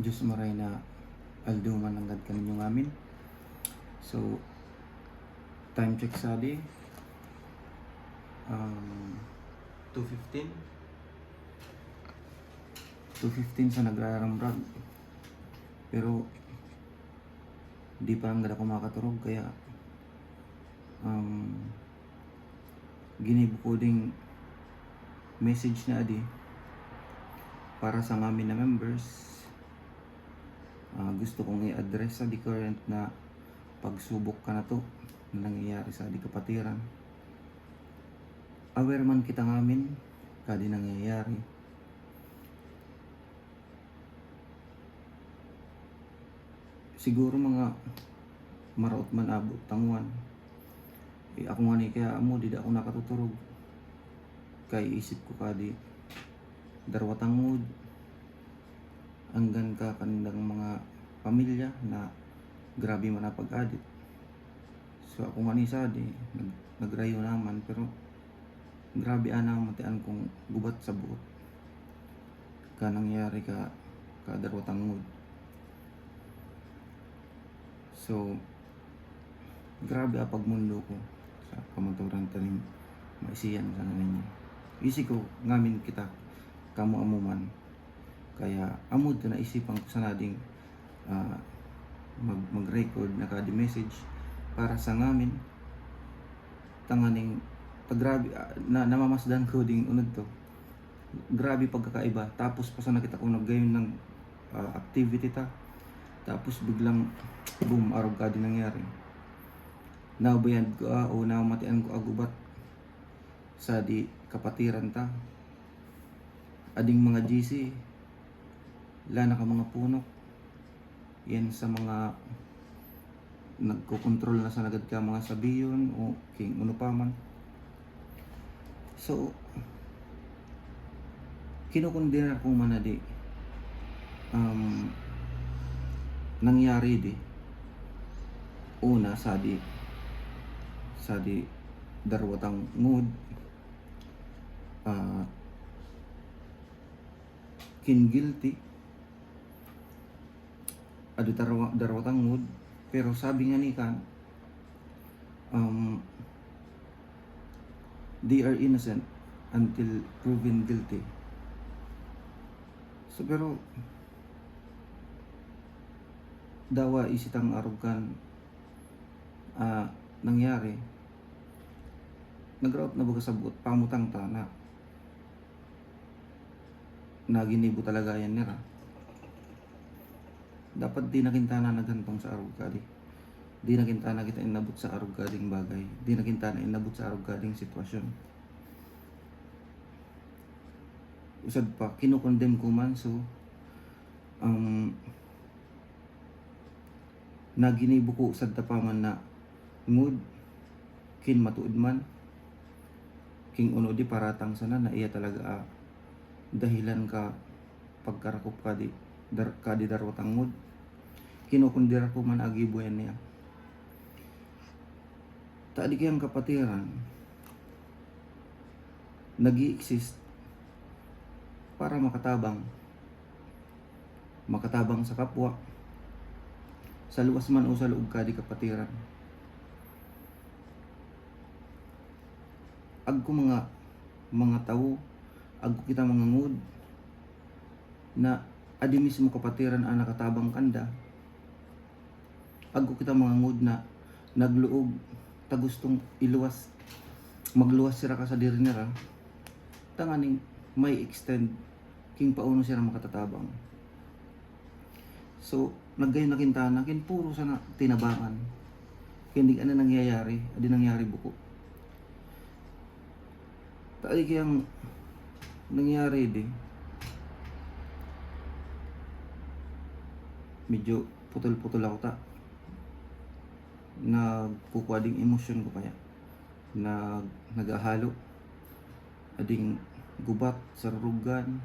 Diyos maray na alduman nanggad kaninyong amin. So, time check sa di. 2:15. 2:15 sa nagraramrag. Pero, di pa hanggang ako makaturog. Kaya, ginibo ko ding message na adi para sa amin na members. Gusto kong i-address sa di current na pagsubok ka na to na nangyayari sa di kapatiran. Aware man kita ngamin kadi nangyayari. Siguro mga maraot man abot tangwan. Ako nga ni kaya amo di ako nakatuturog. Kay isip ko kadi darwa tangod hanggang ka kanindang mga pamilya na grabe man na pag-adit. So ako nga ni sa di nagrayo naman pero grabe anang matian kong gubat sa buot ka nangyari ka darwa tangod. So grabe apag mundo ko sa kamanturan tanim maisiyan sa ninyo. Isi ko ngamin kita kamo amuman. Kaya amod na isipan ko sa nading mag-record na kada message para sa ngamin tanganing grabe na namamasdan ko ding unod to. Grabe pagkakaiba. Tapos pa sa nakita ko naggayon ng activity ta. Tapos biglang boom arog ka din nangyari. Naubayan ko o namatian ko agubat sa di kapatiran ta. Ading mga GC lana ka mga punok yan sa mga nagkokontrol na sa nagad ka mga sabiyon o king uno pa man. So kinukundina ko man na di nangyari di una sa di darwatang mood kin guilty adu darwatang mood pero sabi nga ni kan they are innocent until proven guilty. So pero dawa isitang arugan nangyari nagraot na baga sa buot pamutang ta na ginibo talaga yan nira. Dapat di nakintana na gantong sa arog kadi. Di nakintana kita inabot sa arog kading bagay. Di nakintana inabot sa arog kading sitwasyon. Usad pa kinukondem ko man so naginibo ko usad ta pa man na mood kin matuod man king uno di paratang sana na iya talaga dahilan ka pagkarakop kadi darwatang mood kinukundira ko man agi buwan niya. Tadi kayang kapatiran nag-i-exist para makatabang sa kapwa sa luwas man o sa loob kadi kapatiran. Agko mga tao agko kita mga ngud na adi mismo kapatiran ang nakatabang kanda. Agko kita mga ngud na nagluog ta gustong magluwas sira ka sa diri nila tanganing may extend king pauno sira makatatabang. So naggayon na kintana kin puro sana tinabangan hindi ano nangyayari adi nangyari buko. Tadi kayang nangyari di medyo putol-putol ako ta nagkukuha ding emosyon ko kaya nagahalo ading gubat sa rurugan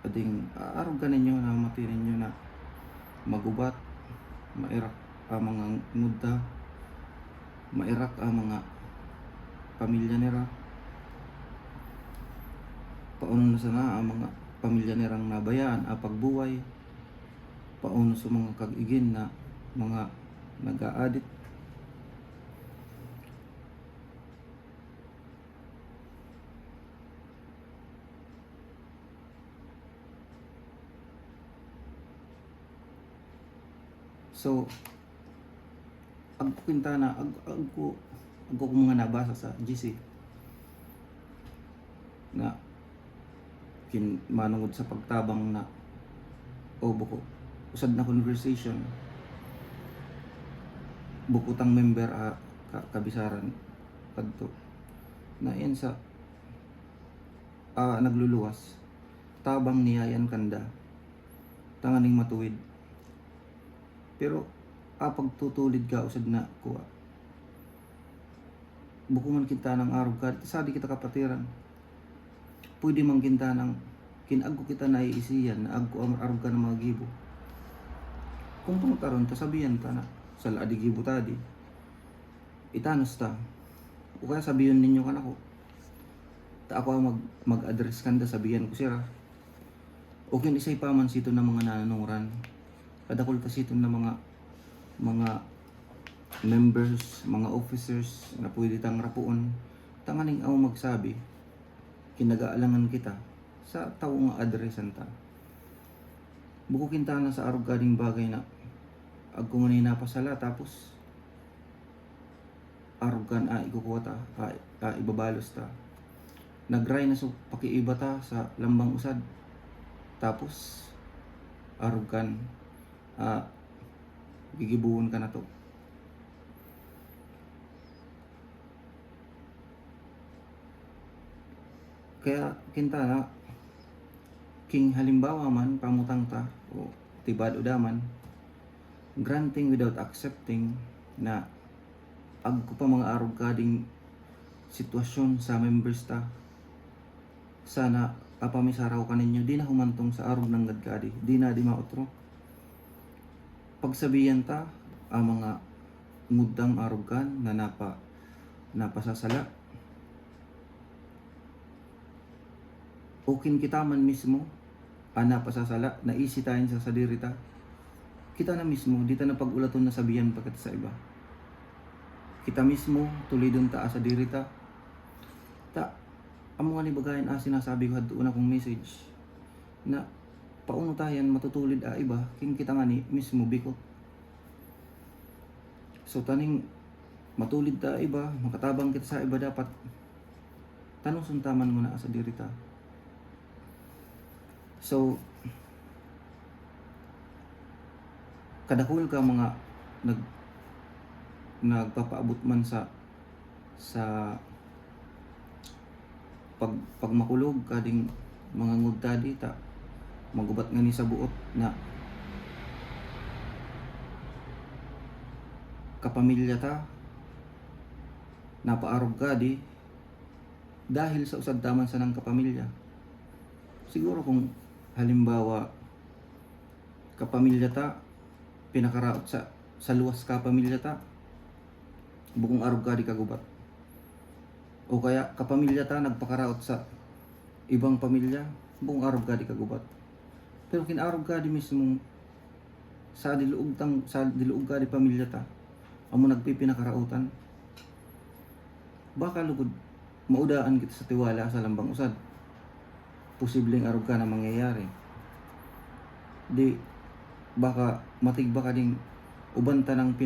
ading arugan ninyo na mati ninyo na magubat mairak ang mga muda mairak ang mga pamilya nila paano na sana ang mga kapamilya nirang nabayaan a pagbuway pauno sa mga kag-igin na mga nag-aadit. So agko kintana agko ko mga nabasa sa GC na manungod sa pagtabang na o buko usad na conversation bukutang member kabisaran kadto na yan sa nagluluwas tabang niyayan kanda tanganing matuwid pero pagtutulid ka usad na kuha buko man kita ng araw ka sadi kita kapatiran pwede man kinta ng kinagko kita naiisiyan na agko araw ka ng mga gibo kung pangtaron ta sabihan ta na sa laadi gibo tadi itanos ta o kaya sabihin ninyo kan ako ta ako mag-address kanda sabihan ko sira o kin isay pa man sito ng mga nanunguran kadakol ta sito ng mga members, mga officers na pwede tang rapuon tanganing ako magsabi kinagaalangan kita sa tao nga addressan ta buko kinta na sa arog gading bagay na agko nga napasala tapos arugan ikukuha ta ibabalos ta nagray na so pakiiba ta sa lambang usad tapos arugan gigibuhon ka na to kaya kinta na king halimbawa man pamutang ta o tibad udaman granting without accepting na agko pa mga arog kading sitwasyon sa members ta sana kapamisaraw ka ninyo di na humantong sa arog ng gadkadi di na di mautro pagsabihan ta ang mga mudang arog kan na napasasala ukin kita man mismo napasasala na isi tayo sa sadirita kita na mismo dito na pag-ulaton na sabihan pagkat sa iba kita mismo tulidon ta sa dirita ta amo ni bagayan sinasabi ko doon akong message na pauno tayan matutulid iba king kita nga ni mismo biko so taning matulid ta iba makatabang kita sa iba dapat tanong suntaman mo na sa dirita so kadakul ka mga nagpapaabot man sa pagmakulog kading mga ngudtadi ta magubat nga ni sa buot na kapamilya ta napaarog kadi dahil sa usad taman sa nang kapamilya siguro kung halimbawa kapamilya ta pinakaraot sa luwas kapamilya ta bukong arog ka di kagubat o kaya kapamilya ta nagpakaraot sa ibang pamilya bukong arog ka di kagubat pero kinarog ka di mismo sa diluog ka di pamilya ta amo nagpipinakarautan baka lugod maudaan kita sa tiwala sa lambang usad posibleng arog ka na mangyayari di baka matigba ka ding ubanta ng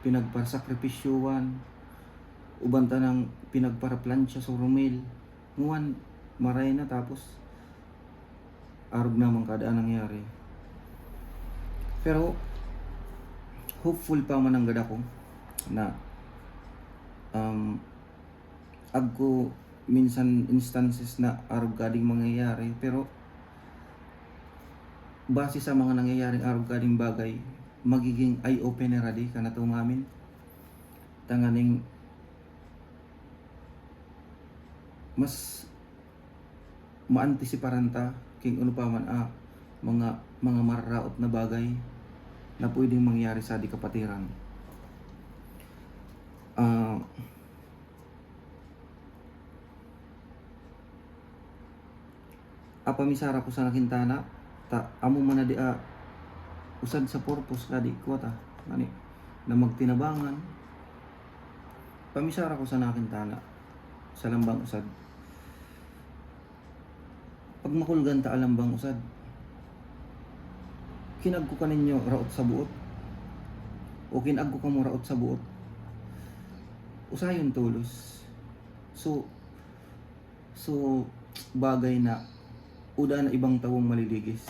pinagparasakripisyuan ubanta ng pinagparaplansya sa rumil nguwan maray na tapos arog namang kadaan nangyari pero hopeful pa man ang gada ko na agko minsan instances na arog kading mangyayari pero base sa mga nangyayaring arog kading bagay magiging eye-opener di ka na ito ngamin tanganing mas maantisiparan ta king ano pa man mga mararaot na bagay na pwedeng mangyari sa di kapatiran apamisara ko sa nakintana amo man na di usad sa purpose kadi ko ta ani na magtinabangan pamisara ko sa nakintana sa lambang usad pag makulgan ta alambang usad kinag ko kaninyo raot sa buot o kinag ko kamo raot sa buot usayon tulos so bagay na uda na ibang tawong maliligis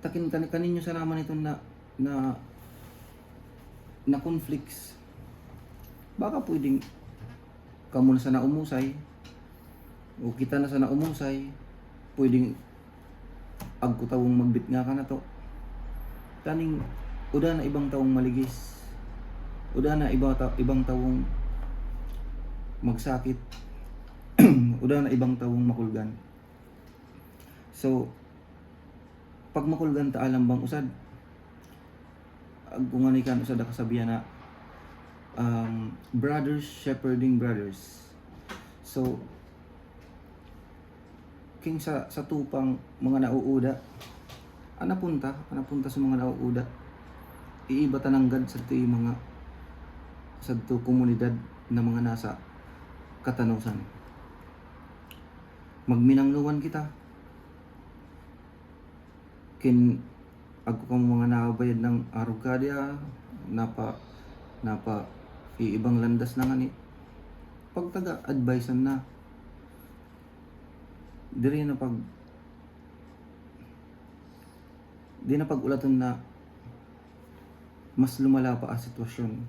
takin kaninyo sa naman ito na conflicts baka pwedeng kamo na sa naumusay o kita na sa naumusay pwedeng agko tawong magbit nga ka na to taning uda na ibang tawong maligis uda na ibang tawong magsakit uda na ibang tawong makulgan so pag makulgan ta alambang usad kung ano kan usad kasabihan na brothers shepherding brothers so king sa tupang mga nauuda anapunta sa mga nauuda iiba tananggad sa ti mga sa to komunidad na mga nasa katanusan magminangluwan kita kin ako kang mga nakabayad ng arugkadya napa iibang landas na nga ni pagtaga advisean na di na pag-ulaton na mas lumala pa ang sitwasyon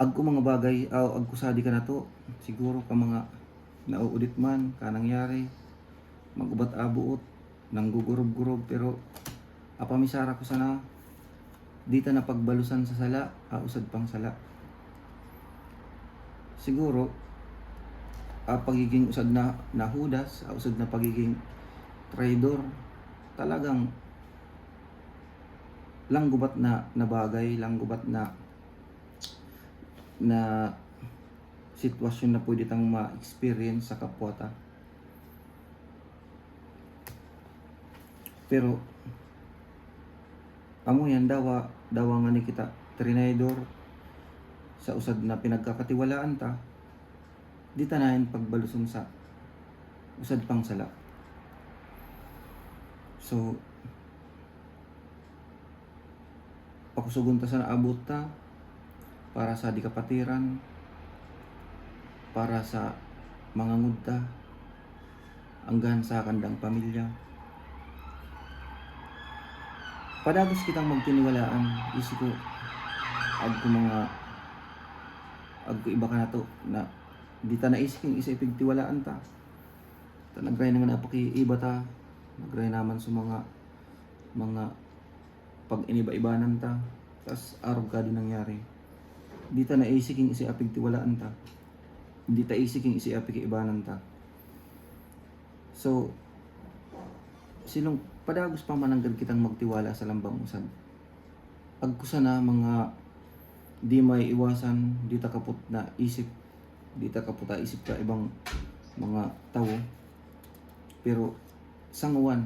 agko mga bagay agko sadi ka na to siguro ka mga nauudit man ka nangyari magubat abuot nang gugurob-gurob pero apamisara ko sana dita na pagbalusan sa sala usad pang sala siguro pagiging usad na Judas usad na pagiging traidor talagang langgubat na bagay langgubat na sitwasyon na pwede tang ma-experience sa kapwata pero amo yan dawa nga ni kita trinidor sa usad na pinagkakatiwalaan ta di tanayan pagbaluson sa usad pang sala so pakusugon ta sa naabot ta para sa di kapatiran para sa mga ngudta anggan sa kandang pamilya padagos kitang magtiniwalaan isip ko agko iba ka na to na di ta naisip isa ipigtiwalaan ta nagray na nga napakiiba ta nagray naman sa mga pag iniba-ibanan ta tas araw ka din nangyari di ta naisiking isa ipigtiwalaan ta di ta isiking isa ipigibanan ta so silong padagos pa mananggad kitang magtiwala sa lambang usad agkusa na mga di may iwasan di ta kaput na isip di ta kaputa isip ka ibang mga tao pero sanguwan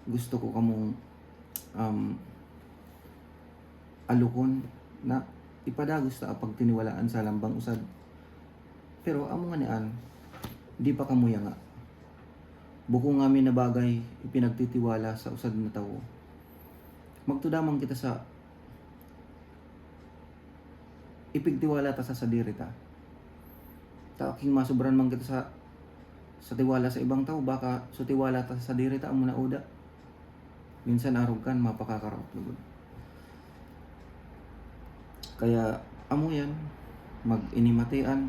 gusto ko kamong alukon na ipadagos ta pag tiniwalaan sa lambang usad pero amo nga nian di pa kamuya nga buko nga na bagay ipinagtitiwala sa usad na tao magtudamang kita sa ipigtiwala ta sa sadiri ta king masubran man kita sa tiwala sa ibang tao baka so tiwala ta sa sadiri ta amo na uda minsan arog kan mapakakarot lugod kaya amo yan mag-inimatian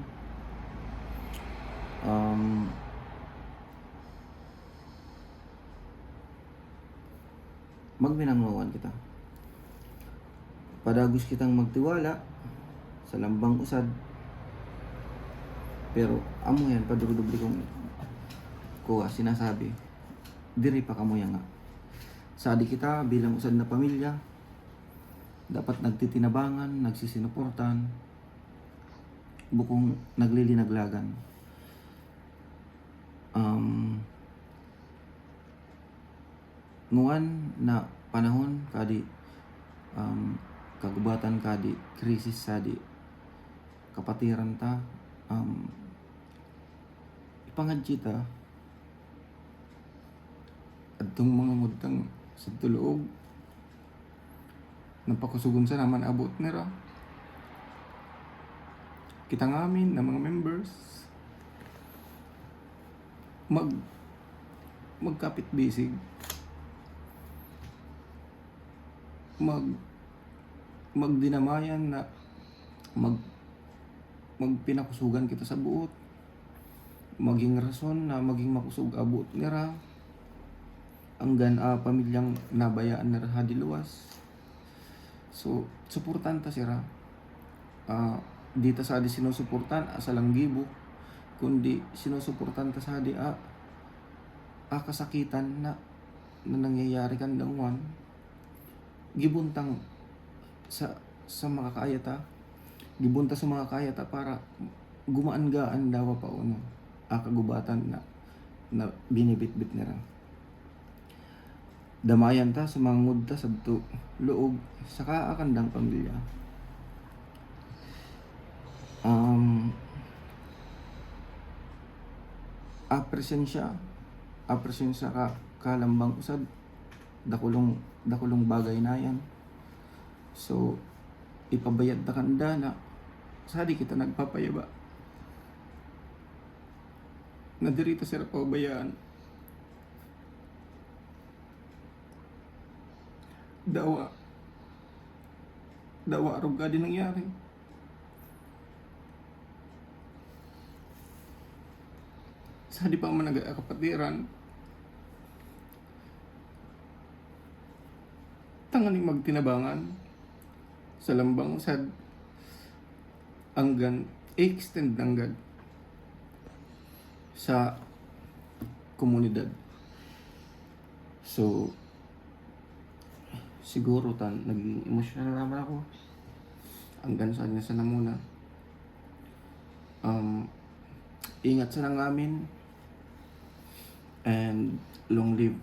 magminangwawan kita padagos kitang magtiwala sa lambang usad pero amo yan padurudubli kong kuha sinasabi diri pa kamo yan nga sadi kita bilang usad na pamilya dapat nagtitinabangan nagsisinuportan bukong naglilinaglagan um, nguan na panahon kadi kagubatan kadi krisis sadi kapatiran ta ipangadji ta adtong mga ngudtang sa tuluog napakusugon sa naman abot nira kita ngamin na mga members magkapit bisig magdinamayan na magpinakusugan kita sa buot maging rason na maging makusog abot nira anggan pamilyang nabayaan nira hadi luwas. So suportan ta sira dita sa di sinusuportan asa lang gibo kundi sinusuportan ta sa di kasakitan na nangyayari kan dangwan gibuntang sa makakaya ta gibunta sa mga kaya ta para gumaan-gaan daw pa uno kagubatan na binibitbit nila damayan ta sa mga ngudta sa loob sa kaakandang pamilya. Presensya ka kalambang usad dakulong bagay na yan. So ipabayad ta kanda na sadi kita nagpapayaba na dirito sira pabayaan dawa arog ka din nangyari sadi pa man nagakapatiran tanganing magtinabangan sa lambang usad anggan extend nanggad sa komunidad. So siguro naging emotional naman ako anggan sa kanya sana muna ingat sa nang amin and long live